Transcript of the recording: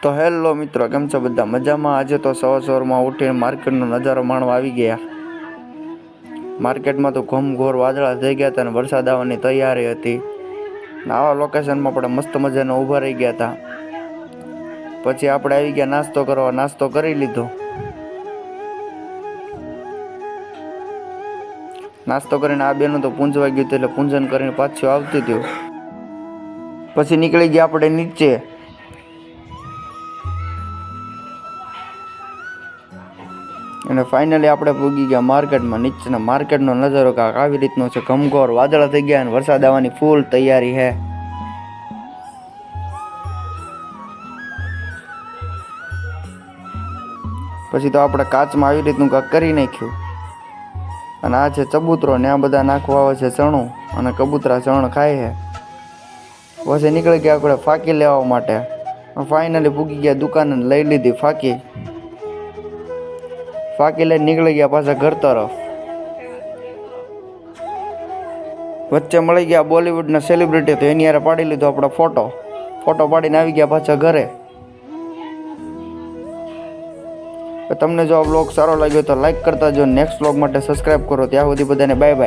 તો હેલો મિત્રો, કેમ છો બધા? મજામાં? આજે તો સવારમાં ઉઠીને માર્કેટનો નજારો માણવા આવી ગયા. માર્કેટમાં તો ઘોમઘોર વાદળા થઈ ગયા હતા અને વરસાદ આવવાની તૈયારી હતી. આવા લોકેશનમાં આપણે મસ્ત મજાના ઊભા રહી ગયા હતા. પછી આપણે આવી ગયા નાસ્તો કરવા. નાસ્તો કરી લીધો. નાસ્તો કરીને આ બેનું તો પૂંજવા ગયું હતું, એટલે પૂંજન કરીને પાછું આવતી હતું. પછી નીકળી ગયા આપણે નીચે. અને ફાઇનલી આપણે પૂગી ગયા માર્કેટમાં. નીચેના માર્કેટનો નજારો કાંક આવી રીતનો છે. ઘમઘોર વાદળા થઈ ગયા અને વરસાદ આવવાની ફૂલ તૈયારી છે. પછી તો આપણે કાચમાં આવી રીતનું કાંક કરી નાખ્યું. અને આ છે ચબૂતરો ને આ બધા નાખવા આવે છે ચણું, અને કબૂતરા ચણ ખાય છે. પછી નીકળી ગયા આપણે ફાકી લેવા માટે. ફાઇનલી પૂગી ગયા દુકાને, લઈ લીધી ફાકી. ફાકી લઈને નીકળી ગયા પાછા ઘર તરફ. વચ્ચે મળી ગયા બોલિવૂડના સેલિબ્રિટી, તો એની હારે પાડી લીધો આપણે ફોટો પાડીને આવી ગયા પાછા ઘરે. તમને જો આ બ્લોગ સારો લાગ્યો તો લાઈક કરતા જો. નેક્સ્ટ બ્લોગ માટે સબસ્ક્રાઈબ કરો. ત્યાં સુધી બધાને બાય બાય.